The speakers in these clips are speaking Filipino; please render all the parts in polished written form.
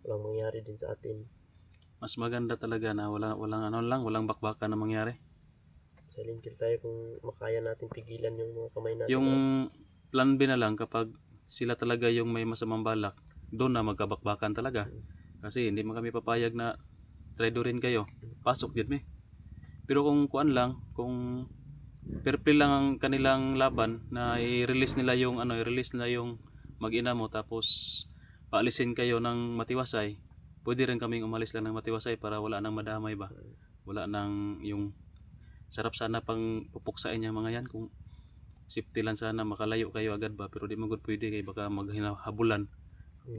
walang mangyari din sa atin. Mas maganda talaga na walang bakbakan na mangyari. Silent kill tayo kung makaya natin pigilan yung mga kamay natin. Yung plan B na lang kapag sila talaga yung may masamang balak, doon na magkabakbakan talaga. Kasi hindi man kami papayag na traidorin kayo. Pasok din eh. Pero kung kuan lang, kung fair play lang ang kanilang laban na i-release nila yung mag-ina mo tapos paalisin kayo ng matiwasay, pwede rin kaming umalis lang ng matiwasay para wala nang madamay ba. Wala nang yung sarap sana pang pupuksain niya mga yan kung safety lang sana makalayo kayo agad ba, pero di mo gud pwede kay baka maghinahabulan.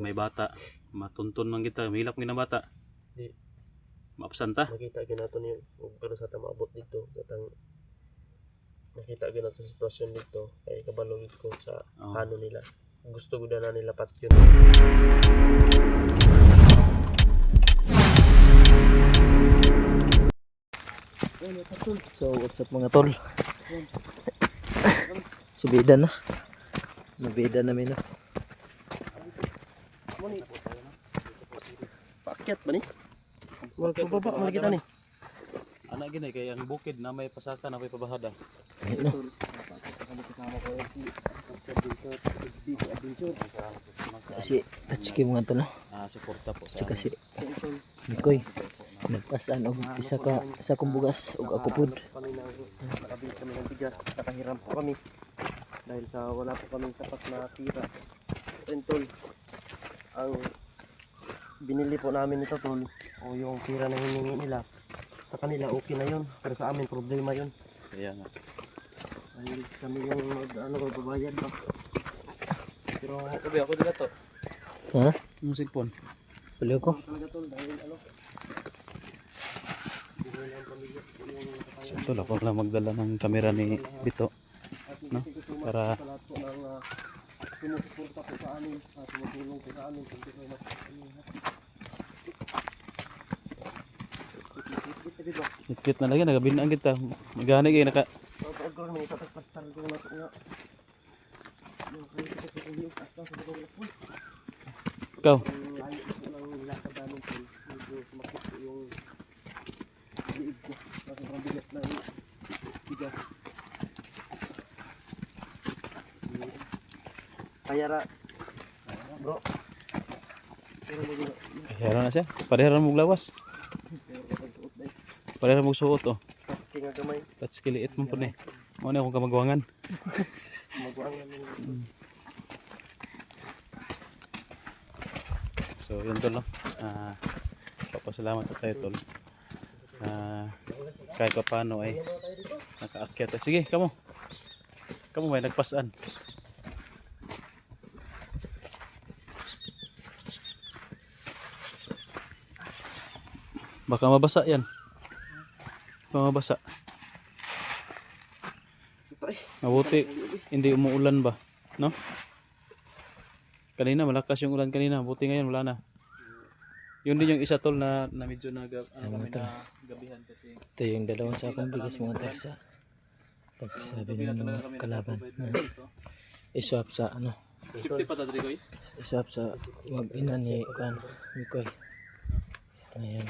May bata, matuntun man kita, mahilap ng bata. Di Maabsanta. makita ginato niyo pero sa maabot dito katang nakita ginato sa sitwasyon dito kay kabalong ko sa ano nila. Gusto ko na nila pat yun. So what's up mga tol? Subida na. Nabida namin na. Pakyat ba ni? Wala ko baba makita ni. Anak gini kay ang bukid na may pasaka na may pabahada. Ayun. Si Tatsuki mga tol. Suporta po sa Tsaka si Mikoy. Nagpasan og isa kong bugas og ako pud. Nakabili kami ng bigas, nakahiram po kami dahil sa wala po kaming sapat na tira. And tol, ang binili po namin ito tol, o yung tira na hiningi nila, sa kanila okay na yun, pero sa amin problema yun. kaya nga. Dahil kami yung magbabayad ba. Pero ako dila to. Ha? Yung cellphone. Paliw ko. So ito lang, wag lang magdala ng camera ni Bito, no? Para sumusuporta po sa amin, tumutulong po sa amin. hit na lagi nagabinaan kita. Magani kay naka ikaw. Kaya ra bro. Kaya na siya. Pareharan mo lawas. Pareharan mo suot oh. Kinga gamay. Touch kiliit mo po ni. Mo na akong kamagwangan. Magwangan. So yun tol no. Papasalamat po tayo tol. Kahit pa paano ay nakaakyat. Sige, kamo may nagpasaan. Baka mabasa yan. Mabasa. Mabuti hindi umuulan ba, no? Kanina malakas yung ulan kanina, buti ngayon wala na. Yun din yung isa tol na medyo kami na gabihan kasi. Ito yung dalawang sakong bigas mga tarsa. Pagsabi ng mga kalaban. Iswap sa ano. Safety pa tadri ko eh. Iswap sa mag-ina ni Mikoy. Ayan.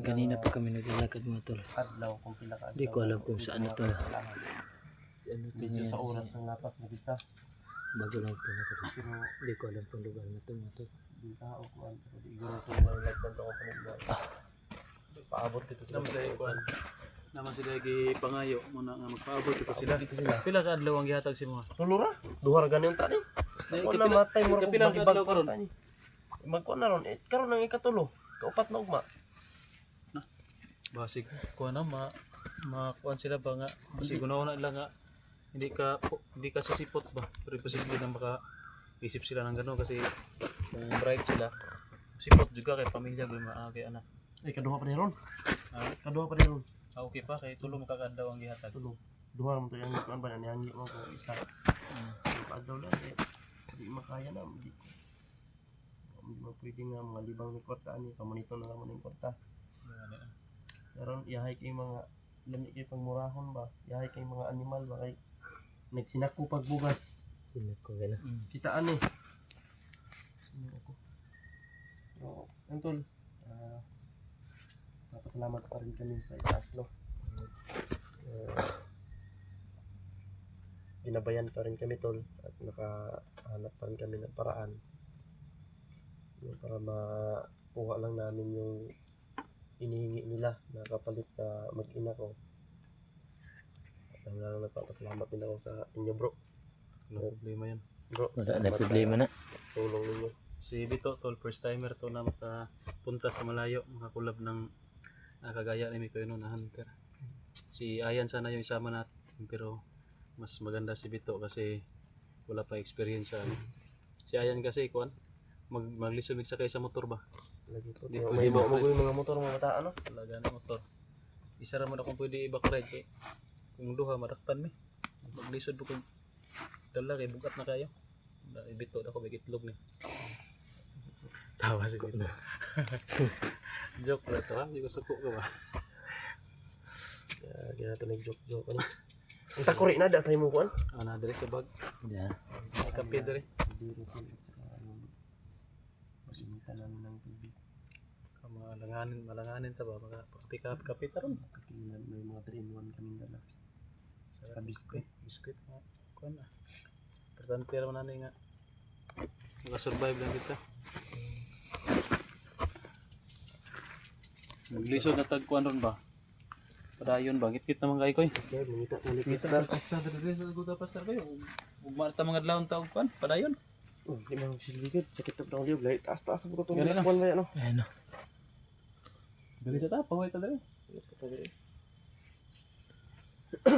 Ganina pa kami naglalakad mga tol. Hindi ko alam kung saan ito. Sa oras ng lapas na kita. Bago lang ito na kasi. Hindi ko alam kung lugar na ito mga tol. Paabot dito sila. Naman sila pangayo muna nga magpaabot ito sila. Pila ka adlaw ang gihatag si mga? Tulura? Duhar ganyan tani. Ako na matay mo rin kung bagibag karon. Magkuhan na ron. Karon ang ikatulo. Kaupat na ugma. Basig kuha na makuan sila ba nga basig una lang nga hindi ka sisipot ba, pero posible na maka-isip sila ng gano'n kasi kung bright sila sipot juga kay pamilya kay anak. Ay kaduha pa ni ron. Kaduha pa ni ron. Okay pa kay tulo makakadaw ang gihatag. Tulo. Duha mo to yang kuan ba na niyangi mo ko isa. Padaw lang di makaya na hindi mo pwede nga mga libang ni kwarta ani kamonito na lang mo ning kwarta. Karon iyahay kay mga lami kay pangmurahon ba, iyahay kay mga animal ba kay nagsinako pagbugas. Sinako gana. Kitaan ni. So, Antol, napasalamat pa rin kami sa itaas, no? Ginabayan pa rin kami, tol, at nakahanap pa rin kami ng paraan, no, para makuha lang namin yung inihingi nila na kapalit sa mag-ina ko. At lalo nagpapasalamat din ako sa inyo, bro. Wala problema yan. Bro, Wala na problema na. tulong ninyo. Si Bito, tol, first timer to na makapunta sa malayo, makakulab ng nakagaya ni Mikoy no na hunter. Si Ayan sana yung isama natin, pero mas maganda si Bito kasi wala pa experience sa ano. Si Ayan kasi kuan maglisumig sa sa motor ba? Lagi po. Di May pwede mo yung mga motor, mga bata, ano? Talaga na motor. Isa ra man akong pwede i-backride kay kung duha maraktan mi. Maglisod po kung dala kay bugat na kayo. Bito ako may itlog ni. Tawa si Bito. Joke na to ha, hindi ko suko ka ba? Kaya natin nag-joke-joke. Ano? Ang takuri na, da tayo mo kuhan. Ana diri sa bag. Yeah. May kape diri. Dito po. Pasinita namin ng tubig. Malanganin ta ba mga pick up kape taron. May mga 3-in-1 kaming dala. Sa biskuit nga kuan ah. Importante ra man ani nga maka-survive lang kita. Naglisod na tagkuan ron ba? Padayon ba? Git-git naman kayo koy. Okay, mangita ulit. Kita sa diri sa guta pasar kayo. Ug marta mga adlaw taog kuan padayon. Oh, di man silbigid. Sakit na daw liog. Taas-taas ang butong Ganun lang. kuhan ba yan, no? Ano? Dali sa ta, paway ta diri.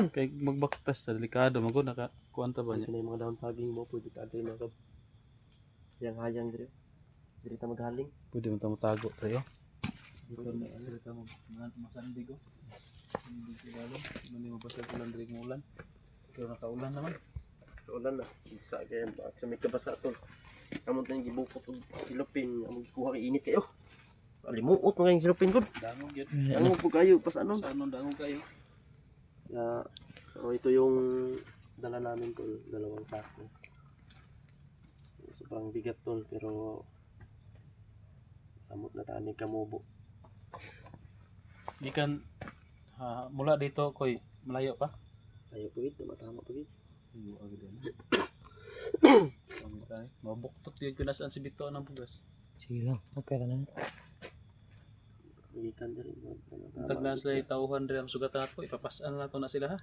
Kay magbaktas ta delikado magud naka kuan ta ba Ano niya. yung mga daon saging mo, pwede ka din mga hayang-hayang dito. Dito ta maghaling. Pwede mo ta matago tayo. Dito Dito na dito mo masandig ko. Hindi sigalo, hindi mo basta ulan diri ng ulan. Pero nakaulan naman. ulan na. Sa kaya sa may kabasa tol. Amon tayong gibukot og silupin, amon kuha kay init kayo. Alimuot mga yung silupin gud. Dangog yun. Ang po kayo pas ano. Sa anong dangog kayo? So ito yung dala namin tol, 2 sako. Sobrang bigat tol, pero amot na tani kamubo. Ikan mula dito koy malayo pa. Ayo po ito, matama po ito. Mabuktot yun kung nasaan si Bito ng bugas. Sige lang. Okay na. Magitan din. Tag na sila tauhan rin ang sugatan ako. Ipapasaan na to na sila ha.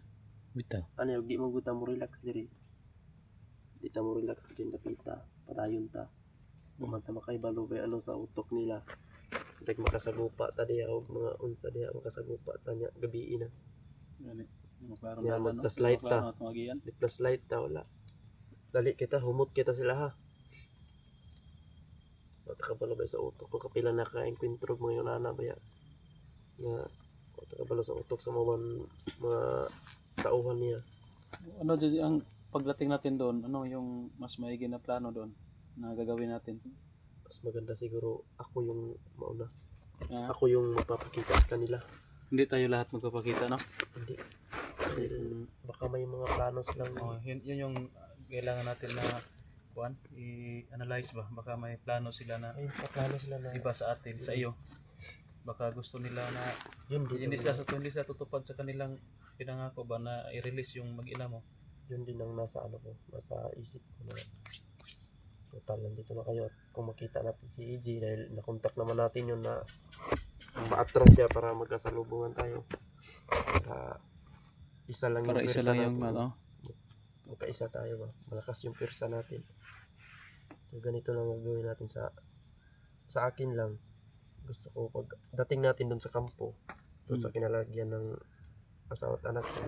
Bitaw. Ano yung di mo guta mo relax diri. Di ta mo relax din napita. Padayon ta. Umanta makaibalo kay ano sa utok nila. Dek makasagupa ta diya og mga unsa diya makasagupa ta nya gabi na. Gani. Maklaro Yeah, na magpa-slide ta. Magian. Di plus light ta wala. Dali kita humot kita sila ha. Matakabalo ba sa utok kung kapila na ka-enkwentro mga yung nana ba ya. Nga matakabalo sa utok sa mga tauhan niya. Ano dyan ang pagdating natin doon? Ano yung mas maigi na plano doon na gagawin natin? Mas maganda siguro ako yung mauna. Ah, Ako yung magpapakita sa kanila. hindi tayo lahat magpapakita no? Hindi. Dahil baka may mga plano silang Yun yung kailangan natin na kuan i-analyze ba? Baka may plano sila na ay plano sila na iba sa atin, sa iyo. Baka gusto nila na yun din hindi sila tutupad sa kanilang pinangako ba na i-release yung mag-ina mo. yun din ang nasa ano ko, nasa isip ko na total nandito na kayo at kung makita natin si EJ dahil nakontak naman natin yun na ma-attract siya para magkasalubungan tayo para isa lang Para isa pwersa lang yung natin. ano. Magkaisa tayo ba malakas yung pwersa natin so ganito lang ang gawin natin sa akin lang gusto ko pag dating natin dun sa kampo dun sa kinalagyan ng asawa at anak ko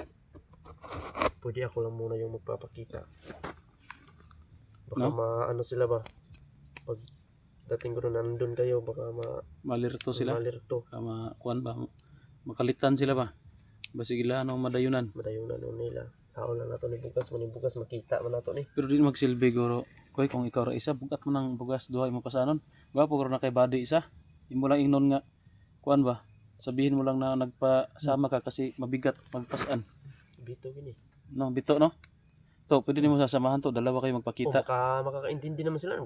pwede ako lang muna yung magpapakita baka No? maano sila ba pag dating ko na nandun kayo baka Malirto sila. malirto Kuan ba? Makalitan sila ba? Basi gila ano madayunan. madayunan nun nila sao lang nato ni bukas makita man nato ni Pero di magsilbi guro. Koy kung ikaw ra isa bugat mo nang bugas duha imo pasanon. Gwapo guro na kay body isa. Imo lang ingnon nga kuan ba? Sabihin mo lang na nagpasama ka kasi mabigat magpasaan. bito gini No, bito no. To, pwede nimo sasamahan to, dalawa kayo o magpakita. makakaintindi naman sila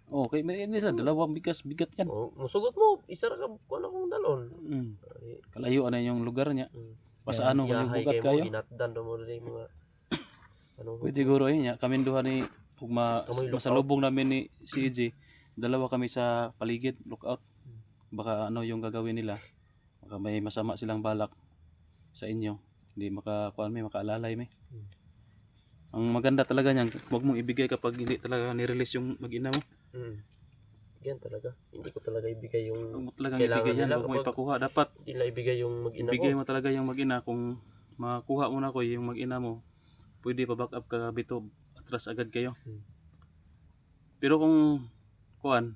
Okay, may ini sa dalawang bigas bigat yan. Oh, musugot mo, isa ra ka kuan akong dalon. Mm. Ay, Kalayo na yung lugar niya. Basta Pasaano kung iyahay bugat kay mo, kayo? ginatdan do mo rin mga anong Pwede guro niya. Kami duha ni ug Kamoy lookout. masalubong namin ni si EJ. Dalawa kami sa paligid, lookout. Baka ano yung gagawin nila. Baka may masama silang balak sa inyo. Hindi may makaalalay may. Ang maganda talaga niyan, huwag mong ibigay kapag hindi talaga ni-release yung mag-ina mo. Yan talaga. Hindi ko talaga ibigay yung Huwag mo talagang Kailangan ibigay yan, nila huwag mo kapag- ipakuha. Dapat hindi na ibigay yung mag-ina ko. ibigay mo talaga yung mag-ina. Kung makuha mo na ko yung mag-ina mo, pwede pa back up ka bito, atras agad kayo. Pero kung kuan,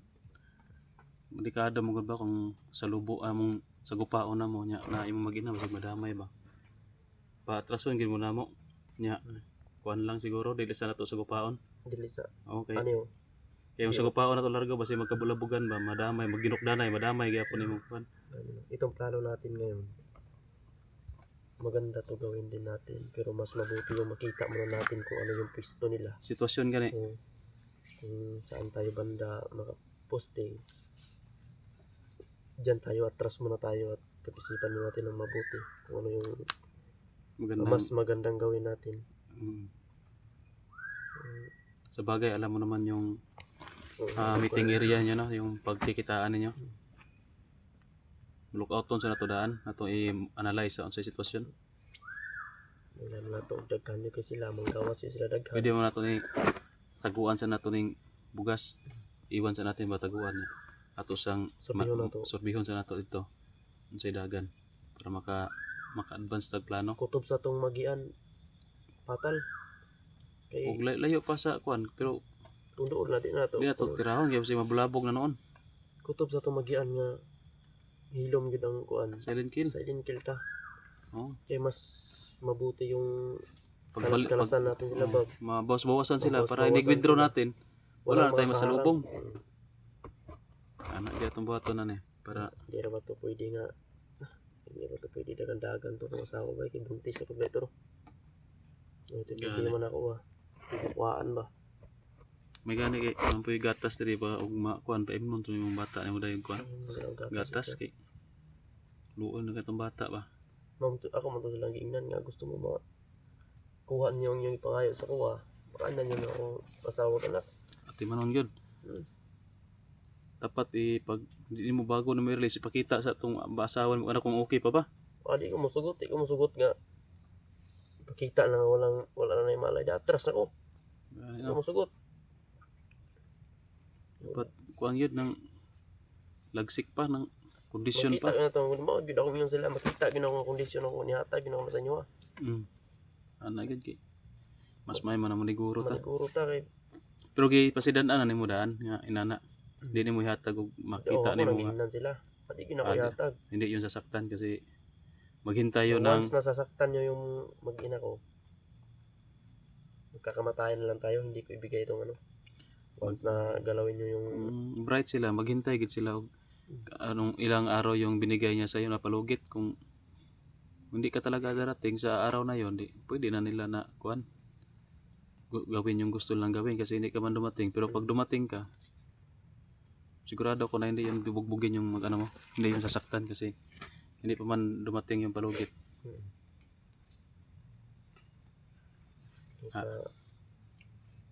delikado mo gud ba kung sa lubo among sa gupaon na mo nya na imong mag-ina basig madamay ba. Paatrason gid mo na mo nya. Kuan lang siguro dili sa nato sa gupaon. Dili sa Okay. ano yun. Kaya yung sa gupaon na to largo basi magkabulabugan ba, madamay, magginukdanay, madamay gyapon imong kuan. Itong plano natin ngayon. Maganda to gawin din natin. Pero mas mabuti yung makita muna natin kung ano yung pwesto nila. Sitwasyon gani. Kung saan tayo banda makaposting. Diyan tayo, atras muna tayo at pag-isipan muna natin ng mabuti kung ano yung Magandang mas magandang gawin natin. mm. Sa bagay alam mo naman yung Kung meeting area niyo no, yung pagkikitaan ninyo. Lookout ton sa natudaan, nato i-analyze sa unsay sitwasyon. Wala na to, daghan nyo kay sila, manggawas yun sila daghan. Pwede mo nato ni taguan sa nato ning bugas. Iwan sa natin ba taguan niya. Ato sang Sorbihon na to. sorbihon sa nato dito. Unsay dagan para maka-advance tag plano. Kutob sa tong magian, patal. Ug Kay layo pa sa kuan, pero tundoon natin na to. di na to tirahon kay kasi mabulabog na noon. Kutob sa tong magian nga hilom gid ang kuan. Silent kill. Silent kill ta. Oh, Kay mas mabuti yung pagbalik kalas-kalasan natin sila bag. mabawas-bawasan sila para Mabawas-bawasan i-withdraw sila. natin. Wala na tayo mga masalubong. kaharap. Ana gyud buhaton na ni para Di ra ba to pwede nga hindi ba to pwede dagan-dagan to kung asawa ba kay buntis sa pagleto. Ito Gani. hindi man ako kuhaan ba. may gani kay mampuy gatas diri ba ug kuan pa imnon to yung bata ni mo dayon kuan. Gatas kay luon na katong bata ba. Ako man to lang giingnan nga gusto mo ba kuha niyo yung ipangayo sa kuha. Baka na niyo na akong pasawag anak. Ati manon gyud. Dapat pag di mo bago na may release ipakita sa tong asawan mo anak kung okay pa ba. Di ko musugot nga. Pakita lang wala na yung malay. Atras ako. Di ko musugot. Dapat kuang yun ng lagsik pa ng kondisyon Makita pa. na ito. Gid ako yun sila. Makita ginawa ko kondisyon ako nihatag. Ginawa ko sa inyo. Ana gid kay mas may man mo niguro ta. Maliguro ta kay. Pero kay pasidan-an ni mo daan nga inana. Di ni mo ihatag og makita ni mo nga. Nanginan sila. Pati ginakuhatag. Hindi yun sasaktan kasi maghintay yun ng Once nasasaktan nyo yung mag-ina ko, magkakamatayan na lang tayo. Hindi ko ibigay itong ano. Once na galawin nyo yung bright sila, maghintay gid sila og anong ilang araw yung binigay niya sa iyo na palugit. Kung hindi ka talaga darating sa araw na yon, di pwede na nila na kuan gawin yung gusto lang gawin kasi hindi ka man dumating. Pero pag dumating ka, sigurado ko na hindi yung bubugbugin yung ano mo, hindi yung sasaktan kasi hindi pa man dumating yung palugit. sa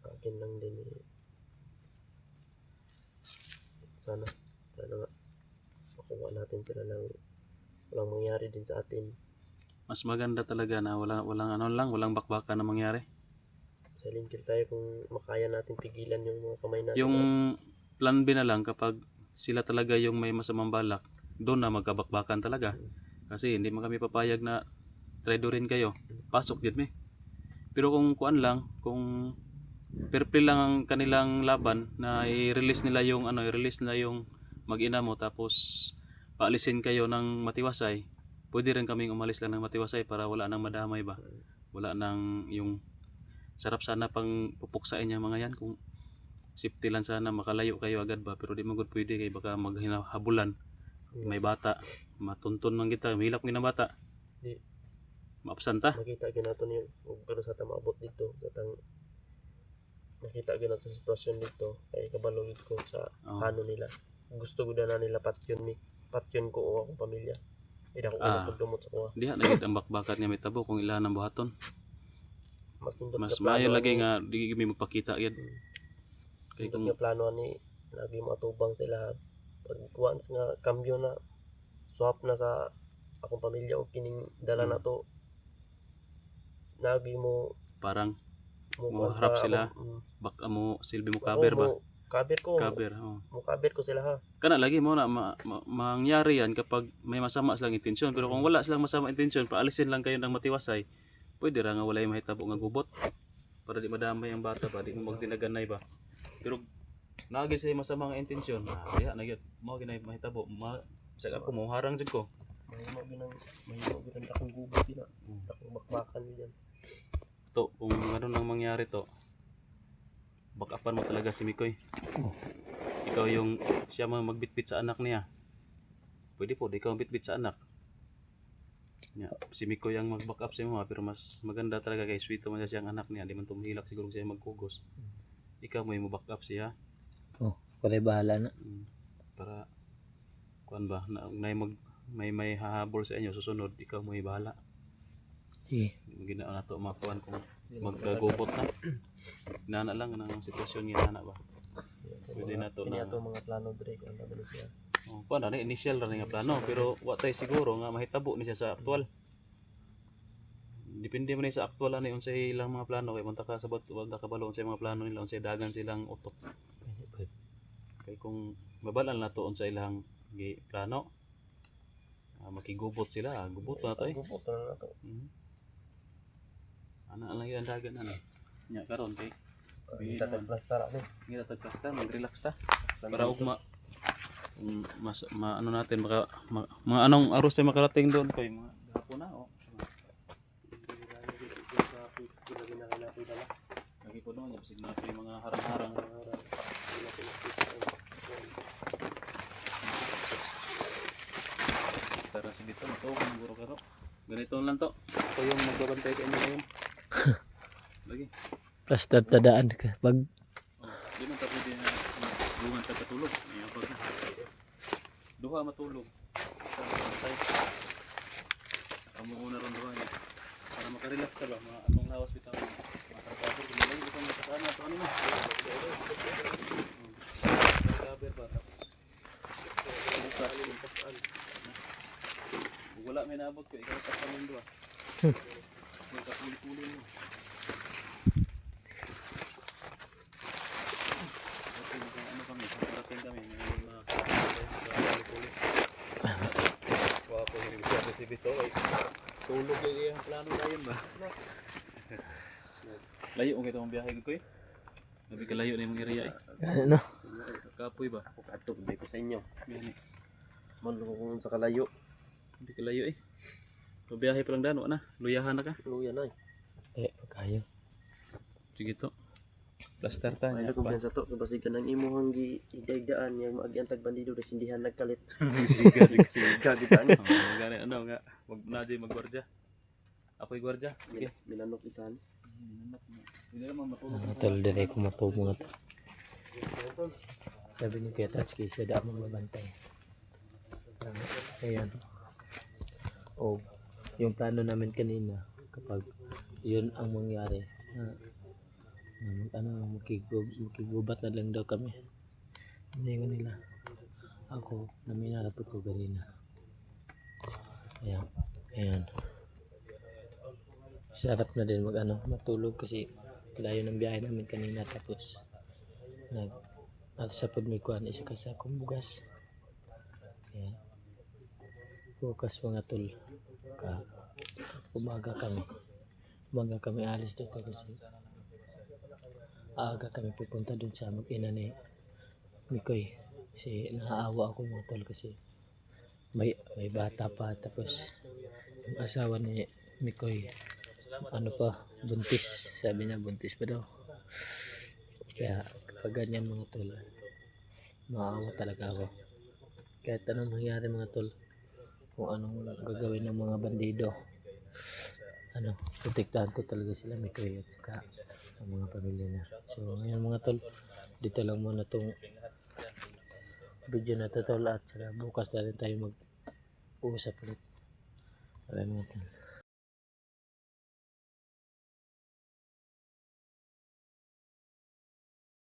akin lang din sana nga makuha natin sila ng walang mangyari din sa atin. Mas maganda talaga na walang bakbakan na mangyari. Silent kill tayo kung makaya natin pigilan yung mga kamay natin. Yung plan B na lang kapag sila talaga yung may masamang balak, doon na magkabakbakan talaga. Kasi hindi man kami papayag na tradorin kayo. Pasok yun mi. Pero kung kuan lang, kung fair play lang ang kanilang laban na i-release nila yung mag-ina mo tapos paalisin kayo ng matiwasay, pwede rin kaming umalis lang ng matiwasay para wala nang madamay ba. Wala nang yung sarap sana pang pupuksain yung mga yan kung safety lang sana makalayo kayo agad ba, pero di mo gud pwede kay baka maghinahabulan. May bata, matuntun man kita, mahilap ng bata. Di Maabsanta. makita ginato niyo pero sa tamaabot dito sa tang nakita ko na sa sitwasyon dito kay kabalogid ko sa Oh. ano nila. Gusto ko na nila patyon ko o akong pamilya. Ida ko Ah. pagdumot sa kuha. Diha na gid ang bakbakan nga may tabo kung ilan ang buhaton. Masindot Mas nga plano maayo lagi ani- nga di kami magpakita gid. Kay Sindot kung nga plano ni lagi mo atubang sila pag once nga kambyo na swap na sa akong pamilya o kining dala na to lagi mo parang mo Mo kuwan harap sa sila. akong- bak mo silbi mo ako cover ba? mo- cover ko Cover. Oh. mo cover ko sila ha. Kana lagi mo na mangyari yan kapag may masama silang intensyon, pero kung wala silang masama intensyon, paalisin lang kayo ng matiwasay, pwede ra nga walay mahitabo nga gubot para di madamay ang bata ba, di mo magdinaganay ba. Pero nagay sa masama nga intensyon, kaya na gyud mo ginay mahitabo, sa ako mo harang jud ko. Mahimo ginang akong gubot din na. Akong bakbakan diyan. To kung ano nang mangyari to, backupan mo talaga si Mikoy. Ikaw yung siya magbitbit sa anak niya. Pwede po, di ikaw ang bitbit sa anak. Ya, si Mikoy ang mag-backup sa mo, pero mas maganda talaga kay sweet man siya ang anak niya, di man tumihilak siguro siya magkugos. Ikaw mo yung backup siya. Oh, kulay bahala na. Para kuan ba na may hahabol sa inyo susunod, ikaw mo bahala. Sige. Gina na to makuan kung maggagubot na. Inana lang ang sitwasyon niya na ba. Pwede na to Kini na. ato mga plano dire kung ano siya. Oh, kuan na initial ra nga plano, pero wa tay siguro nga mahitabo ni siya sa aktual. Depende man ni sa aktual ano unsay ilang mga plano kay munta ka sabot wala ka balo unsay mga plano nila unsay dagan silang utok. Kay kung mabalan na to unsay ilang plano, makigubot sila, gubot na to eh. Gubot na to. Ana lang yan dagan ano. Nya karon kay Kita tag plaster ani. ngira tagkasta mag-relax ta para ugma mas ano natin mga anong aros ay makarating doon koy mga gahapon na oh. Lagi po doon yung signal yung mga harang-harang. Tara sa dito matuong siguro karo. Ganito lang to. Ako yung magbabantay sa inyo ngayon. Lagi. Basta tadaan ka. Pag Di man ta pwede na bungan ta katulog. Ayan pag duha matulog. Sa side. Amo una ron duha niya. Para makarelax ka ba? Atong lawas bitaw. Makakabor kung lang itong makasana to ano mo. Makakabor ba? Kung wala may naabot ko, ikaw pa sa mundo ah. Magkapuli-puli mo. Ano kami, parating kami, ngayon mga kapuli-puli. Wapo yung ibig si Bito ay tulog ay ang plano na yun ba? Layo kung ito ang biyahe ko eh. Nabi ka layo na yung mga area eh. ano? Kapoy ba? Ato ko sa inyo. Yan eh. Manlukong sa kalayo. Hindi ka layo eh. Pabiyahe pa lang dano na. Luyahan na ka. Luya na. Pagkayo. Sige to. Plaster ta Ay niya ko pa. sa to kasi kanang imong giigdaan yang maagyantag bandido da sindihan nagkalit. Siga, Siga gidaan. Gani ano nga. Wag na di magwardya. Ako'y gwardya. Sige. Minanok isan. Hindi naman matulog. Tol, dire ko matubong ito. Sabi ni Kuya Tatsuki, siya dapat magbabantay. Ayan. O, yung plano namin kanina, kapag yun ang mangyari, makigubat na lang daw kami. Hindi nga nila. Ako, naminarapot ko kanina. Ayan. Ayan. Sarap na din matulog kasi layo ng biyahe namin kanina tapos sa may kuhan isa kasi akong bugas. Ayan. Bukas mga tol. Umaga kami alis dito kasi aga kami pupunta dun sa mag-ina ni Mikoy kasi naaawa ako mga tol kasi may bata pa tapos yung asawa ni Mikoy buntis, sabi niya buntis pa daw, kaya kapag ganyan mga tol maawa talaga ako kahit anong nangyari mga tol, kung anong gagawin ng mga bandido, protektahan ko talaga sila Mikoy at saka ang mga pamilya niya. So ngayon mga tol, dito lang muna tong video na to tol, at bukas na rin tayo mag-uusap ulit. Wala mga tol.